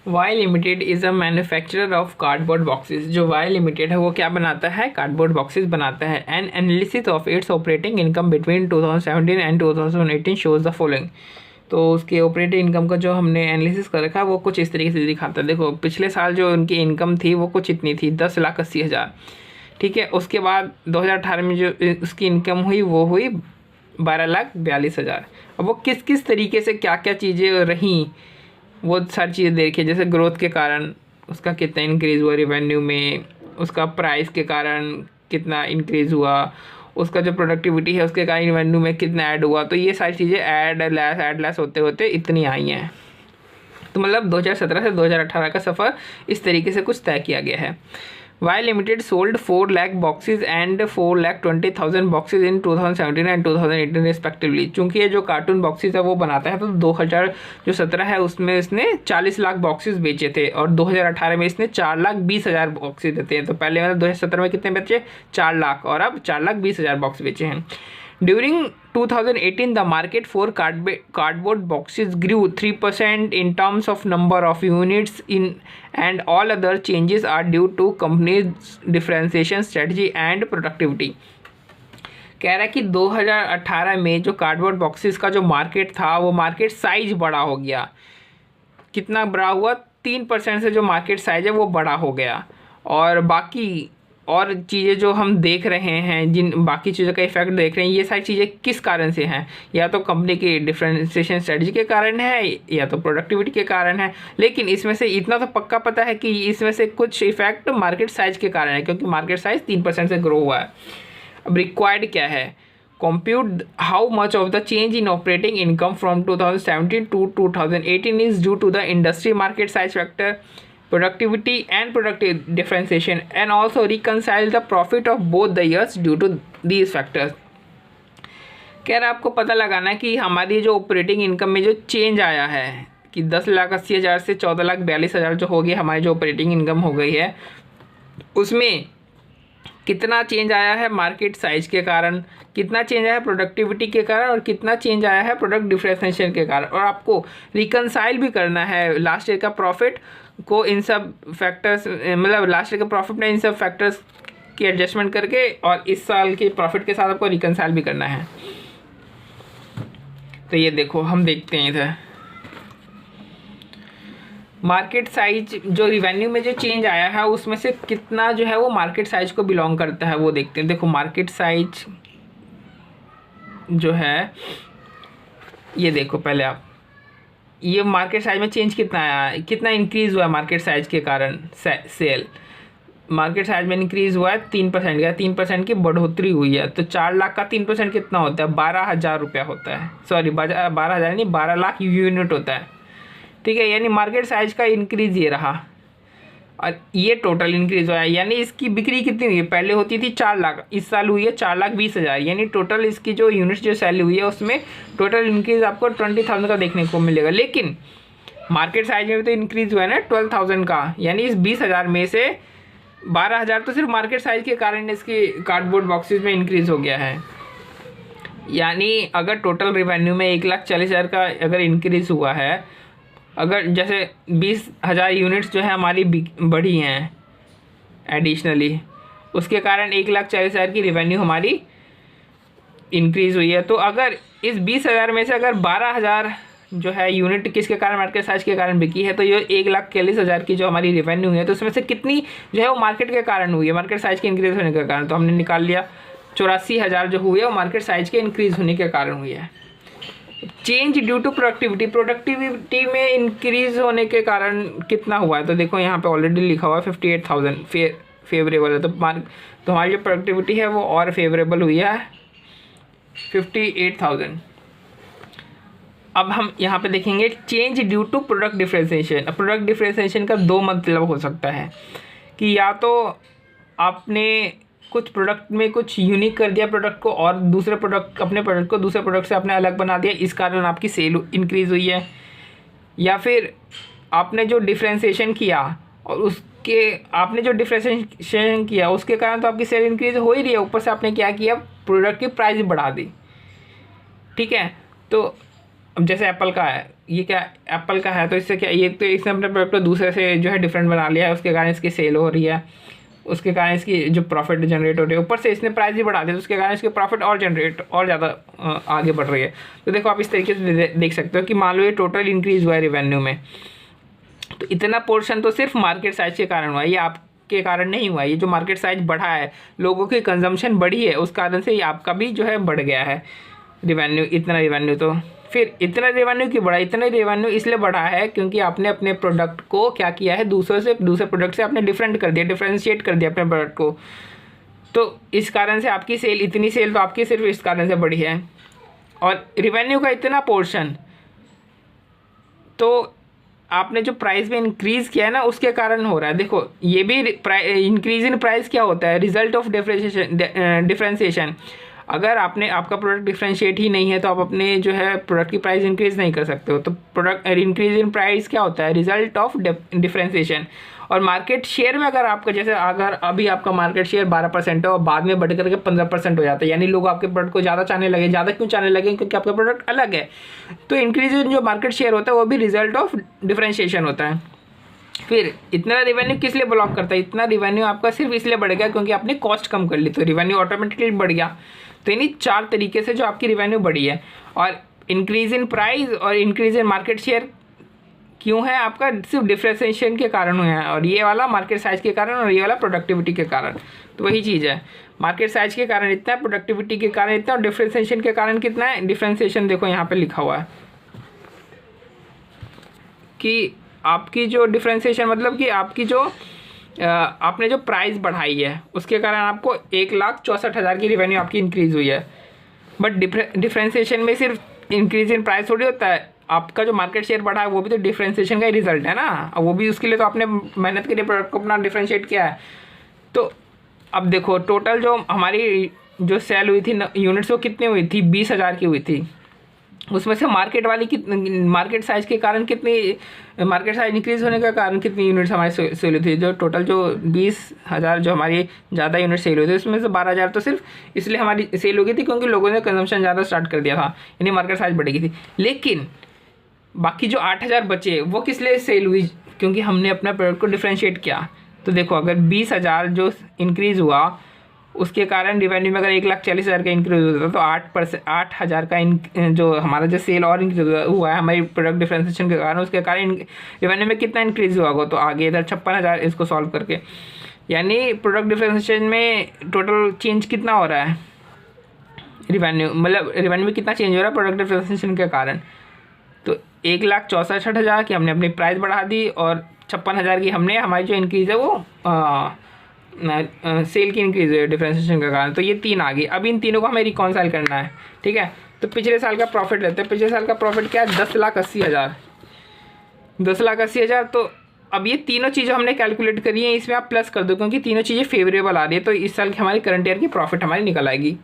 Y limited is a manufacturer of cardboard boxes. जो Y limited है वो क्या बनाता है? कार्डबोर्ड बॉक्सेस बनाता है। An analysis of its operating income between 2017 and 2018 shows the following. तो उसके ऑपरेटिंग इनकम का जो हमने एनालिसिस कर रखा है वो कुछ इस तरीके से दिखाता है। देखो पिछले साल जो उनकी इनकम थी वो कुछ इतनी थी, 10,80,000। ठीक है, उसके बाद 2018 में जो उसकी इनकम हुई वो हुई 12,42,000। अब वो किस किस तरीके से क्या क्या चीज़ें रहीं वो सारी चीज़ें देखिए। जैसे ग्रोथ के कारण उसका कितना इंक्रीज़ हुआ रेवेन्यू में, उसका प्राइस के कारण कितना इंक्रीज़ हुआ, उसका जो प्रोडक्टिविटी है उसके कारण रेवेन्यू में कितना ऐड हुआ। तो ये सारी चीज़ें ऐड लेस होते होते इतनी आई हैं। तो मतलब 2017 से 2018 का सफ़र इस तरीके से कुछ तय किया गया है। Y limited sold 4 lakh boxes and 4,20,000 boxes in 2017 and 2018 respectively. चूँकि ये जो कार्टून बॉक्सेज है वो बनाता है, तो 2017 है उसमें इसने 40 लाख बॉक्सेज बेचे थे और 2018 में इसने 4,20,000 बॉक्सेज देते हैं। तो पहले मतलब 2017 में कितने बेचे? 4 लाख, और अब 4,20,000 बॉक्स बेचे हैं। During 2018, the market for cardboard boxes grew 3% in terms of number of units and all other changes are due to company's differentiation strategy and productivity। कह रहा है कि 2018 में जो कार्डबोर्ड बॉक्सेस का जो मार्केट था वो मार्केट साइज बड़ा हो गया। कितना बड़ा हुआ? 3% से जो मार्केट साइज है वो बड़ा हो गया। और बाकी और चीज़ें जो हम देख रहे हैं, जिन बाकी चीज़ों का इफेक्ट देख रहे हैं, ये सारी चीज़ें किस कारण से हैं? या तो कंपनी की डिफरेंशिएशन स्ट्रेटजी के कारण है या तो प्रोडक्टिविटी के कारण है। लेकिन इसमें से इतना तो पक्का पता है कि इसमें से कुछ इफेक्ट मार्केट साइज के कारण है, क्योंकि मार्केट साइज 3% से ग्रो हुआ है। अब रिक्वायर्ड क्या है? compute how much of the change in operating income from 2017 to 2018 is due to the industry market size factor, productivity and productive differentiation, and also reconcile the profit of both the years due to these factors। कह रहा आपको पता लगाना है कि हमारी जो operating income में जो चेंज आया है कि 10,80,000 से 14,42,000 जो हो गई हमारी जो ऑपरेटिंग इनकम हो गई है, उसमें कितना चेंज आया है मार्केट साइज के कारण, कितना चेंज आया है प्रोडक्टिविटी के कारण, और कितना चेंज आया है प्रोडक्ट डिफरेंशिएशन के कारण। और आपको रिकनसाइल भी करना है लास्ट ईयर का प्रॉफिट को इन सब फैक्टर्स, मतलब लास्ट ईयर के प्रॉफिट में इन सब फैक्टर्स की एडजस्टमेंट करके और इस साल के प्रॉफिट के साथ आपको रिकनसाइल भी करना है। तो ये देखो हम देखते हैं इधर मार्केट साइज जो रिवेन्यू में जो चेंज आया है उसमें से कितना जो है वो मार्केट साइज को बिलोंग करता है वो देखते हैं। देखो मार्केट साइज जो है, ये देखो पहले आप, ये मार्केट साइज में चेंज कितना आया, कितना इंक्रीज़ हुआ है मार्केट साइज के कारण सेल। मार्केट साइज में इंक्रीज़ हुआ है 3% का, 3% की बढ़ोतरी हुई है। तो 4 लाख का 3% कितना होता है? 12,000 रुपया होता है। सॉरी 12,000 नहीं, 12 लाख यूनिट होता है। ठीक है, यानी मार्केट साइज का इंक्रीज़ ये रहा और ये टोटल इंक्रीज़ हुआ है। यानी इसकी बिक्री कितनी हुई है? पहले होती थी 4 लाख, इस साल हुई है 4,20,000। यानी टोटल इसकी जो यूनिट्स जो सेल हुई है उसमें टोटल इंक्रीज़ आपको 20,000 का देखने को मिलेगा। लेकिन मार्केट साइज में भी तो इंक्रीज़ हुआ है ना 12,000 का। यानी इस 20,000 में से 12,000 तो सिर्फ मार्केट साइज के कारण इसकी कार्डबोर्ड बॉक्सेस में इंक्रीज़ हो गया है। यानी अगर टोटल रिवेन्यू में 1,40,000 का अगर इंक्रीज़ हुआ है, अगर जैसे 20,000 यूनिट्स जो है हमारी बढ़ी हैं एडिशनली, उसके कारण 1,40,000 की रेवेन्यू हमारी इंक्रीज़ हुई है। तो अगर इस 20,000 में से अगर 12,000 जो है यूनिट किसके कारण, मार्केट साइज के कारण बिकी है, तो ये 1,40,000 की जो हमारी रेवेन्यू है तो उसमें से कितनी जो है वो मार्केट के कारण हुई है, मार्केट साइज के इंक्रीज़ होने के कारण। तो हमने निकाल लिया 84,000 जो हुई है वो मार्केट साइज के इंक्रीज़ होने के कारण हुई है। चेंज ड्यू टू प्रोडक्टिविटी में इंक्रीज होने के कारण कितना हुआ है? तो देखो यहाँ पे ऑलरेडी लिखा हुआ है 58,000 फेवरेबल है। तो हमारी जो प्रोडक्टिविटी है वो और फेवरेबल हुई है 58,000। अब हम यहाँ पे देखेंगे change due to product differentiation. Product differentiation का दो मतलब हो सकता है कि या तो आपने कुछ प्रोडक्ट में कुछ यूनिक कर दिया प्रोडक्ट को, और दूसरे प्रोडक्ट अपने प्रोडक्ट को दूसरे प्रोडक्ट से आपने अलग बना दिया, इस कारण आपकी सेल इंक्रीज़ हुई है। या फिर आपने जो डिफरेंशिएशन किया और उसके आपने जो डिफरेंशिएशन किया उसके कारण तो आपकी सेल इंक्रीज़ हो ही रही है, ऊपर से आपने क्या किया, प्रोडक्ट की प्राइस बढ़ा दी। ठीक है, तो अब जैसे एप्पल का है, ये क्या एप्पल का है, तो इससे क्या, ये तो इसने अपने प्रोडक्ट को दूसरे से जो है डिफरेंट बना लिया है, उसके कारण इसकी सेल हो रही है, उसके कारण इसकी जो प्रॉफिट जनरेट हो रही है, ऊपर से इसने प्राइस भी बढ़ा दिया तो उसके कारण इसकी प्रॉफिट और जनरेट और ज़्यादा आगे बढ़ रही है। तो देखो आप इस तरीके से देख सकते हो कि मान लो ये टोटल इंक्रीज़ हुआ है रेवेन्यू में, तो इतना पोर्शन तो सिर्फ मार्केट साइज के कारण हुआ है, ये आपके कारण नहीं हुआ है। ये जो मार्केट साइज बढ़ा है, लोगों की कंजम्पशन बढ़ी है, उस कारण से ये आपका भी जो है बढ़ गया है रेवेन्यू, इतना रेवेन्यू। तो फिर इतना रेवेन्यू क्यों बढ़ा? इतना रेवेन्यू इसलिए बढ़ा है क्योंकि आपने अपने प्रोडक्ट को क्या किया है, दूसरे प्रोडक्ट से आपने डिफरेंट कर दिया, डिफ्रेंशिएट कर दिया अपने प्रोडक्ट को। तो इस कारण से आपकी सेल, इतनी सेल तो आपकी सिर्फ इस कारण से बढ़ी है। और रेवेन्यू का इतना पोर्शन तो आपने जो प्राइस में इंक्रीज़ किया है ना, उसके कारण हो रहा है। देखो ये भी इंक्रीज इन प्राइस क्या होता है? Result of differentiation. अगर आपका प्रोडक्ट डिफ्रेंशिएट ही नहीं है तो आप अपने जो है प्रोडक्ट की प्राइस इंक्रीज़ नहीं कर सकते हो। तो प्रोडक्ट इंक्रीज इन प्राइस क्या होता है? Result of differentiation. और मार्केट शेयर में अगर आपका, जैसे अगर अभी आपका मार्केट शेयर 12% है और बाद में बढ़ करके 15% हो जाता है, यानी लोग आपके प्रोडक्ट को ज़्यादा चाहने लगे। ज़्यादा क्यों चाहने लगे? क्योंकि आपका प्रोडक्ट अलग है। तो इंक्रीज इन जो मार्केट शेयर होता है वो भी रिजल्ट ऑफ डिफ्रेंशिएशन होता है। फिर इतना रेवेन्यू किस लिए ब्लॉक करता है? इतना रेवेन्यू आपका सिर्फ इसलिए बढ़ गया क्योंकि आपने कॉस्ट कम कर ली, तो रेवेन्यू ऑटोमेटिकली बढ़ गया। तो यानी 4 तरीके से जो आपकी रेवेन्यू बढ़ी है। और इंक्रीज इन प्राइस और इंक्रीज इन मार्केट शेयर क्यों है? आपका सिर्फ डिफ्रेंशिएशन के कारण हुआ है, और ये वाला मार्केट साइज के कारण और ये वाला प्रोडक्टिविटी के कारण। तो वही चीज़ है, मार्केट साइज के कारण इतना, प्रोडक्टिविटी के कारण इतना, और डिफ्रेंशिएशन के कारण कितना है? डिफ्रेंशिएशन देखो यहाँ पे लिखा हुआ है कि आपकी जो डिफ्रेंशिएशन मतलब कि आपकी जो आपने जो प्राइस बढ़ाई है उसके कारण आपको 1,64,000 की रेवेन्यू आपकी इंक्रीज़ हुई है। बट डिफ्रेंशिएशन में सिर्फ इंक्रीज इन प्राइस थोड़ी होता है, आपका जो मार्केट शेयर बढ़ा है वो भी तो डिफ्रेंशिएशन का ही रिजल्ट है ना, वो भी उसके लिए तो आपने मेहनत के लिए प्रोडक्ट को अपना डिफ्रेंशिएट किया है। तो अब देखो टोटल जो हमारी जो सेल हुई थी यूनिट्स, वो कितनी हुई थी? 20,000 की हुई थी। उसमें से मार्केट साइज के कारण कितनी, मार्केट साइज इंक्रीज होने के कारण कितनी यूनिट्स हमारी सेल हुई थी? जो टोटल जो 20,000 जो हमारी ज़्यादा यूनिट सेल हुई थी, उसमें से 12,000 तो सिर्फ इसलिए हमारी सेल हो गई थी क्योंकि लोगों ने कंजम्पशन ज़्यादा स्टार्ट कर दिया था, यानी मार्केट साइज बढ़ गई थी। लेकिन बाकी जो 8,000 बचे वो किस लिए सेल हुई? क्योंकि हमने अपना प्रोडक्ट को डिफ्रेंशिएट किया। तो देखो अगर 20,000 जो इंक्रीज़ हुआ उसके कारण रेवेन्यू में अगर 1,40,000 का इंक्रीज होता है तो 8,000 का जो हमारा जो सेल और इंक्रीज हुआ है हमारी प्रोडक्ट डिफ्रेंशिएशन के कारण, उसके कारण रेवेन्यू में कितना इंक्रीज हुआ होगा? तो आगे इधर 56,000 इसको सॉल्व करके, यानी प्रोडक्ट डिफ्रेंशिएशन में टोटल चेंज कितना हो रहा है? रेवेन्यू मतलब रेवेन्यू में कितना चेंज हो रहा है प्रोडक्ट डिफ्रेंशिएशन के कारण? तो 1,64,000 की हमने अपनी प्राइस बढ़ा दी और 56,000 की हमने हमारी जो इंक्रीज़ है वो सेल की इंक्रीज है डिफ्रेंशिएशन के कारण। तो ये 3 आ गई। अब इन तीनों को हमें रिकॉन्साइल करना है, ठीक है। तो पिछले साल का प्रॉफिट लेते हैं। पिछले साल का प्रॉफिट क्या है? 10,80,000। 10,80,000। तो अब ये तीनों चीज़ें हमने कैलकुलेट करी है, इसमें आप प्लस कर दो क्योंकि तीनों चीज़ें फेवरेबल आ रही है। तो इस साल की हमारी करंट ईयर की प्रॉफिट हमारी निकल आएगी।